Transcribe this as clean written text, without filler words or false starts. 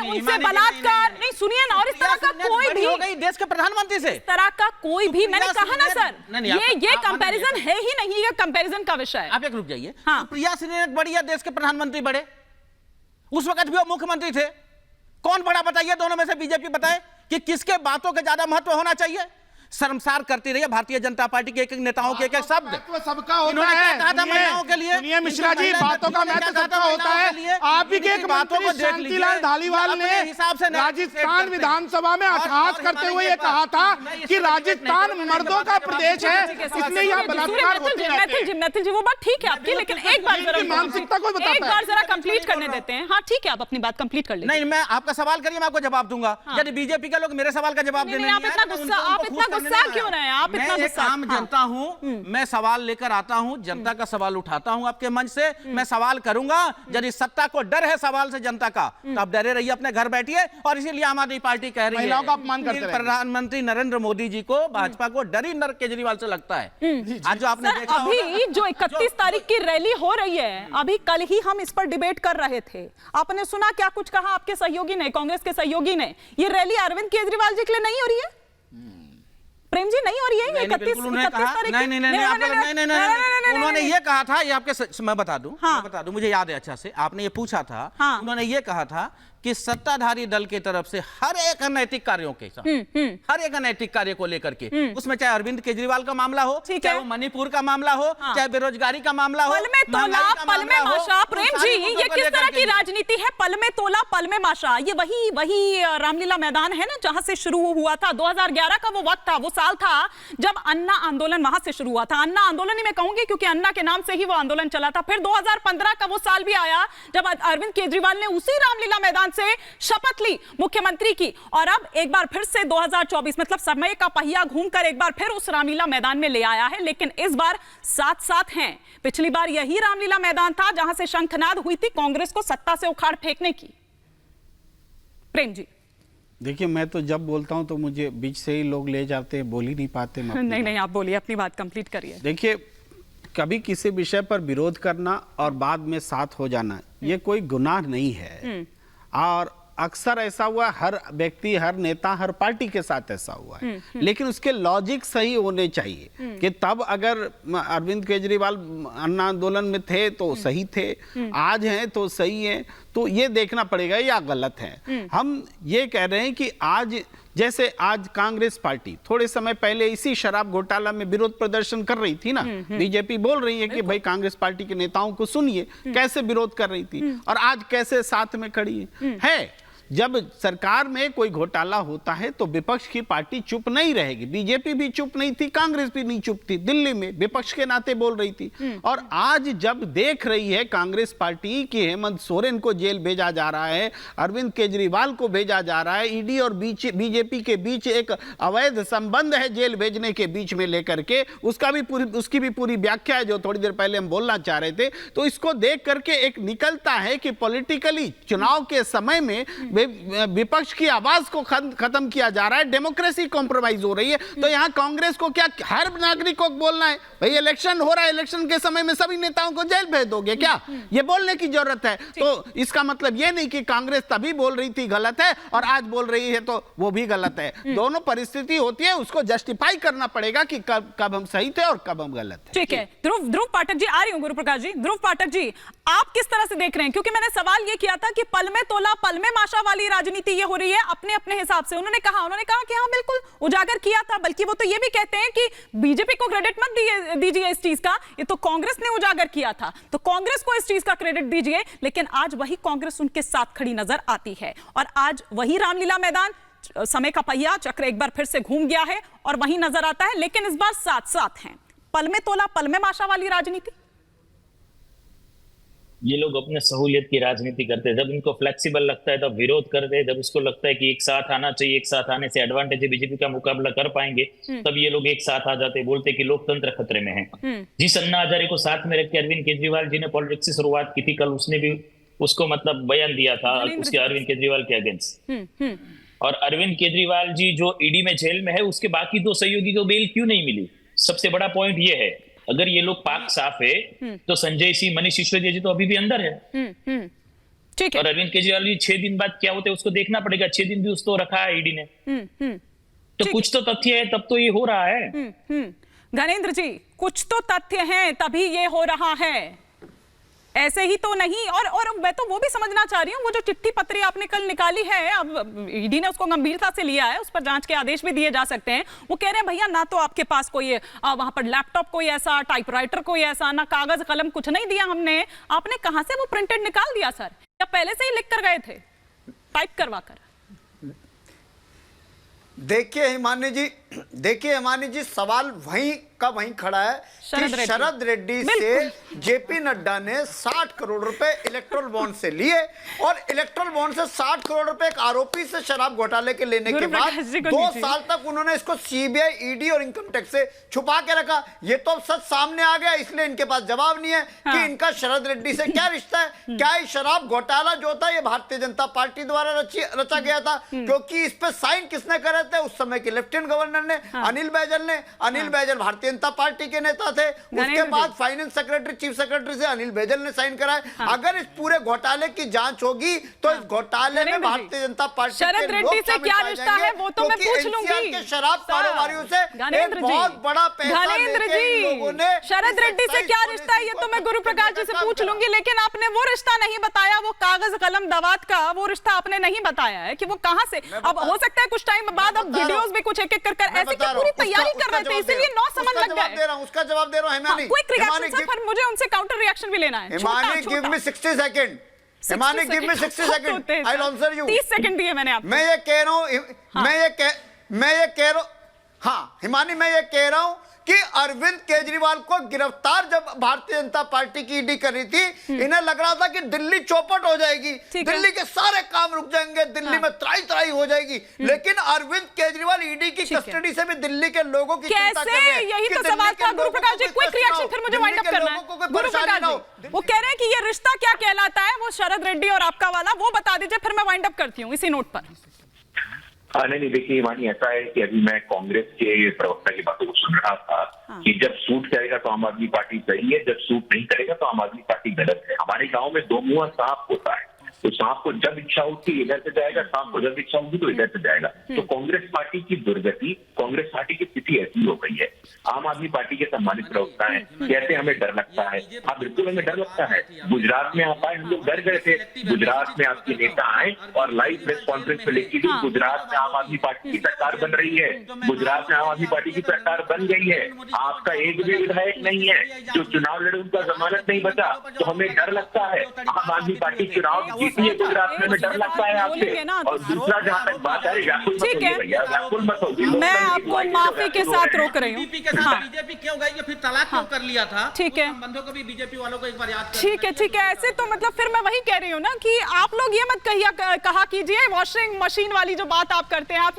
उनसे बलात्कार नहीं, सुनिए ना, और इस तरह का कोई भी हो गई देश के प्रधानमंत्री से, इस तरह का कोई भी, मैंने कहा ना सर, ये आप कंपैरिजन है ही नहीं, ये कंपैरिजन का विषय है। आप एक रुक जाइए। हाँ। प्रिया सिंह बड़ी या देश के प्रधानमंत्री बड़े? उस वक्त भी वो मुख्यमंत्री थे। कौन बड़ा बताइए दोनों में से, बीजेपी बताए कि किसके बातों का ज्यादा महत्व होना चाहिए। शर्मसार करती रही है भारतीय जनता पार्टी के एक एक नेताओं के एक एक शब्द। सबका होता इन्होंने क्या है। कहा था महिलाओं के लिए? सुनिए मिश्रा जी, बातों का महत्व सबका होता है। आप ही के एक मंत्री शांतिलाल धालीवाल ने राजस्थान विधानसभा में अट्टहास करते हुए ये कहा था कि राजस्थान मर्दों का प्रदेश है, इसलिए यहाँ बलात्कार होते रहते हैं। मैथिल जी वो बात ठीक है आपकी, लेकिन एक बार जरा मानसिकता को बताता है। एक बार जरा कंप्लीट करने देते हैं। हाँ ठीक है, आप अपनी बात कंप्लीट कर लीजिए। नहीं, मैं आपका सवाल करिए, मैं आपको जवाब दूंगा। यदि बीजेपी के लोग मेरे सवाल का जवाब देने आप इतना गुस्सा क्यों रहे हैं? आप इतना मैं एक गुस्सा, आम जनता हूं, मैं सवाल लेकर आता हूं, जनता का सवाल उठाता हूं आपके मंच से। मैं सवाल करूंगा। यदि सत्ता को डर है सवाल से जनता का, तो आप डरे रहिए, अपने घर बैठिए। और इसीलिए आम आदमी पार्टी कह रही महिलाओं है का अपमान करते हैं। प्रधानमंत्री नरेंद्र मोदी जी को, भाजपा को डर ही नरेंद्र केजरीवाल से लगता है। आज जो आपने देखा अभी जो 31 तारीख की रैली हो रही है, अभी कल ही हम इस पर डिबेट कर रहे थे। आपने सुना क्या कुछ कहा आपके सहयोगी ने, कांग्रेस के सहयोगी ने? ये रैली अरविंद केजरीवाल जी के लिए नहीं हो रही है? प्रेम जी नहीं हो रही है? 31 तारीख नहीं, उन्होंने ये कहा था, ये आपके मैं बता दूं, मुझे याद है अच्छा से, आपने ये पूछा था। उन्होंने ये कहा था कि सत्ताधारी दल की तरफ से हर एक अनैतिक कार्यों के साथ, हर एक अनैतिक कार्य को लेकर के, उसमें चाहे अरविंद केजरीवाल का मामला हो, चाहे वो मणिपुर का मामला हो, चाहे बेरोजगारी का मामला हो, पल में तोला पल में माशा। प्रेम जी ये किस तरह की राजनीति है? पल में तोला पल में माशा। ये वही रामलीला मैदान है ना, जहां से शुरू हुआ था। 2011 का वो वक्त था, वो साल था जब अन्ना आंदोलन वहां से शुरू हुआ था। अन्ना आंदोलन ही मैं कहूंगी, क्योंकि अन्ना के नाम से ही वो आंदोलन चला था। फिर 2015 का वो साल भी आया जब अरविंद केजरीवाल ने उसी रामलीला मैदान से शपथ ली मुख्यमंत्री की। और अब एक बार फिर से 2024, मतलब समय का पहिया घूमकर एक बार फिर उस रामलीला मैदान में ले आया है। लेकिन इस बार साथ साथ हैं। पिछली बार यही रामलीला मैदान था जहां से शंखनाद हुई थी कांग्रेस को सत्ता से उखाड़ फेंकने की। प्रेम जी देखिए, मैं तो जब बोलता हूं तो मुझे बीच से ही लोग ले जाते हैं, बोल ही नहीं पाते। नहीं, आप बोलिए, अपनी बात कंप्लीट करिए। देखिए, कभी किसी विषय पर विरोध करना और बाद में साथ हो जाना, ये कोई गुनाह नहीं है। और अक्सर ऐसा हुआ, हर व्यक्ति, हर नेता, हर पार्टी के साथ ऐसा हुआ है। लेकिन उसके लॉजिक सही होने चाहिए कि तब अगर अरविंद केजरीवाल अन्ना आंदोलन में थे तो सही थे, आज हैं तो सही है। तो ये देखना पड़ेगा या गलत है। हम ये कह रहे हैं कि आज, जैसे आज कांग्रेस पार्टी थोड़े समय पहले इसी शराब घोटाला में विरोध प्रदर्शन कर रही थी ना, बीजेपी बोल रही है कि भाई कांग्रेस पार्टी के नेताओं को सुनिए कैसे विरोध कर रही थी और आज कैसे साथ में खड़ी है। जब सरकार में कोई घोटाला होता है तो विपक्ष की पार्टी चुप नहीं रहेगी। बीजेपी भी चुप नहीं थी, कांग्रेस भी नहीं चुप थी, दिल्ली में विपक्ष के नाते बोल रही थी। और आज जब देख रही है कांग्रेस पार्टी कि हेमंत सोरेन को जेल भेजा जा रहा है, अरविंद केजरीवाल को भेजा जा रहा है, ईडी और बीजेपी के बीच एक अवैध संबंध है जेल भेजने के बीच में लेकर के, उसकी भी पूरी व्याख्या है जो थोड़ी देर पहले हम बोलना चाह रहे थे। तो इसको देख करके एक निकलता है कि पॉलिटिकली चुनाव के समय में विपक्ष की आवाज को खत्म किया जा रहा है, डेमोक्रेसी कॉम्प्रोमाइज हो रही है। तो यहां कांग्रेस को क्या हर नागरिक को बोलना है भाई इलेक्शन हो रहा है, इलेक्शन के समय में सभी नेताओं को जेल भेज दोगे क्या? ये बोलने की जरूरत है। तो इसका मतलब ये नहीं कि कांग्रेस तभी बोल रही थी गलत है और आज बोल रही है तो वो भी गलत है। दोनों परिस्थिति होती है, उसको जस्टिफाई करना पड़ेगा कि कब हम सही थे और कब हम गलत थे। ठीक है, ध्रुव पाठक जी आ रही हूं। गुरुप्रकाश जी, ध्रुव पाठक जी, आप किस तरह से देख रहे हैं? क्योंकि मैंने सवाल ये किया था कि पल में तोला पल में माशा वाली राजनीति ये हो रही है अपने अपने हिसाब से। उन्होंने कहा कि हाँ बिल्कुल उजागर किया था, बल्कि वो तो ये भी कहते हैं कि बीजेपी को क्रेडिट मत दीजिए इस चीज का, ये तो कांग्रेस ने उजागर किया था, तो कांग्रेस को इस चीज का क्रेडिट दीजिए। लेकिन आज वही कांग्रेस उनके साथ खड़ी नजर आती है और आज वही रामलीला मैदान, समय का पहिया चक्र एक बार फिर से घूम गया है और वही नजर आता है। लेकिन इस बार साथ साथ हैं। पल में तोला पल में माशा वाली राजनीति। ये लोग अपने सहूलियत की राजनीति करते हैं। जब इनको फ्लेक्सिबल लगता है तब विरोध करते हैं, जब उसको लगता है कि एक साथ आना चाहिए, एक साथ आने से एडवांटेज है, बीजेपी का मुकाबला कर पाएंगे, तब ये लोग एक साथ आ जाते हैं, बोलते हैं कि लोकतंत्र खतरे में है। जिस अन्ना हजारे को साथ में रख के अरविंद केजरीवाल जी ने पॉलिटिक्स की शुरुआत की थी, कल उसने भी उसको मतलब बयान दिया था उसके अरविंद केजरीवाल के अगेंस्ट। और अरविंद केजरीवाल जी जो ईडी में जेल में है, उसके बाकी दो सहयोगी को बेल क्यों नहीं मिली? सबसे बड़ा पॉइंट ये है, अगर ये लोग पाक साफ है तो संजय सिंह, मनीष सिसोदिया जी तो अभी भी अंदर है। ठीक है। और अरविंद केजरीवाल भी 6 दिन बाद क्या होते हैं उसको देखना पड़ेगा। 6 दिन भी उसको रखा है ईडी ने, तो कुछ तो तथ्य है, तब तो ये हो रहा है। धनेंद्र जी, कुछ तो तथ्य हैं तभी ये हो रहा है, ऐसे ही तो नहीं। और मैं तो वो भी समझना चाह रही हूँ, वो जो चिट्ठी पत्री आपने कल निकाली है, अब ईडी ने उसको गंभीरता से लिया है, उस पर जांच के आदेश भी दिए जा सकते हैं। वो कह रहे हैं भैया ना तो आपके पास कोई वहां पर लैपटॉप कोई ऐसा, टाइपराइटर कोई ऐसा, ना कागज कलम, कुछ नहीं दिया हमने। आपने कहां से वो प्रिंटेड निकाल दिया सर, या पहले से ही लिख कर गए थे टाइप करवा कर? देखिए हिमानी जी, सवाल वहीं का वहीं खड़ा है कि शरद रेड्डी से जेपी नड्डा ने 60 करोड़ रुपए इलेक्ट्रल बॉन्ड से लिए, और इलेक्ट्रल बॉन्ड से 60 करोड़ रुपए एक आरोपी से शराब घोटाले के लेने के बाद 2 साल तक उन्होंने इसको सीबीआई, ईडी और इनकम टैक्स से छुपा के रखा। ये तो अब सच सामने आ गया, इसलिए इनके पास जवाब नहीं है कि इनका शरद रेड्डी से क्या रिश्ता है। क्या ये शराब घोटाला जो था ये भारतीय जनता पार्टी द्वारा रचा गया था? क्योंकि इस पे साइन किसने करे थे? उस समय के लेफ्टिनेंट गवर्नर ने, अनिल बैजल ने। अनिल बैजल भारतीय जनता पार्टी के नेता थे, उसके बाद फाइनेंस सेक्रेटरी, चीफ सेक्रेटरी से अनिल बैजल ने साइन कराए। अगर इस पूरे घोटाले की जांच होगी तो इस घोटाले में भारतीय जनता पार्टी शरद रेड्डी से क्या रिश्ता है वो तो मैं पूछ लूंगी। के शराब कारोबारियों से एक बहुत बड़ा पैसा लेके इन लोगों ने, शरद रेड्डी से क्या रिश्ता है ये तो मैं गुरु प्रकाश जी से पूछ लूंगी, लेकिन आपने वो रिश्ता नहीं बताया, वो कागज कलम दवात का वो रिश्ता आपने नहीं बताया है कि वो कहां से। अब हो सकता है कुछ टाइम बाद अब वीडियोस भी कुछ एक-एक कर ऐसे क्या पूरी तैयारी कर रहे थे, इसीलिए 9 समझ लग गए। उसका जवाब दे रहा हूं हिमानी। क्विक रिएक्शन सर, पर मुझे उनसे काउंटर रिएक्शन भी लेना है। Himani give me 60 second, Himani give me 60 second, I will answer you. 30 second दिए मैंने आपको। मैं ये कह रहा हूं, मैं ये कह रहा हूं, हाँ हिमानी, मैं ये कह रहा हूं कि अरविंद केजरीवाल को गिरफ्तार जब भारतीय जनता पार्टी की ईडी कर रही थी, इन्हें लग रहा था कि दिल्ली चौपट हो जाएगी, दिल्ली के सारे काम रुक जाएंगे, दिल्ली में त्राई हो जाएगी। लेकिन अरविंद केजरीवाल ईडी की कस्टडी से भी दिल्ली के लोगों की चिंता कर रहे हैं। यही तो सवाल था गुरु प्रकाश जी, क्विक रिएक्शन फिर मुझे वाइंड अप करना है। गुरु प्रकाश जी, वो कह रहे हैं कि ये रिश्ता क्या कहलाता है, वो शरद रेड्डी और आपका वाला, वो बता दीजिए, फिर मैं वाइंड अप करती हूँ इसी नोट पर। नहीं देखिए हिमानी, ऐसा है कि अभी मैं कांग्रेस के प्रवक्ता की बातों को सुन रहा था कि जब सूट करेगा तो आम आदमी पार्टी सही है, जब सूट नहीं करेगा तो आम आदमी पार्टी गलत है। हमारे गांव में 2 मुंहा सांप होता है, तो सांप को जब इच्छा होती इधर से जाएगा, सांप को जब इच्छा होगी तो इधर से जाएगा। तो कांग्रेस पार्टी की दुर्गति, कांग्रेस पार्टी की स्थिति ऐसी हो गई है। आम आदमी पार्टी के सम्मानित प्रवक्ता हैं, कहते हमें डर लगता है। हाँ बिल्कुल हमें डर लगता है। गुजरात में आप आए, हम लोग डर गए थे। गुजरात में आपके नेता आए और लाइव प्रेस कॉन्फ्रेंस में लिखी थी गुजरात में आम आदमी पार्टी की सरकार बन रही है, गुजरात में आम आदमी पार्टी की सरकार बन गई है, आपका एक भी विधायक नहीं है जो चुनाव लड़े, उनका जमानत नहीं बचा, तो हमें डर लगता है। आम आदमी पार्टी चुनाव जीती है गुजरात में, डर लगता है आपसे। और दूसरा जहां तक बात है, व्याकुल मत होइए भैया, व्याकुल मत होइए। मैं आपको माफी के साथ रोक रही हूँ। बीजेपी क्यों गई, फिर तलाक क्यों कर लिया था? ठीक है, संबंधों को भी बीजेपी वालों को एक बार याद ठीक है। ऐसे तो मतलब फिर मैं वही कह रही हूँ ना कि आप लोग ये मत कहा कीजिए वॉशिंग मशीन वाली जो बात आप करते हैं, आप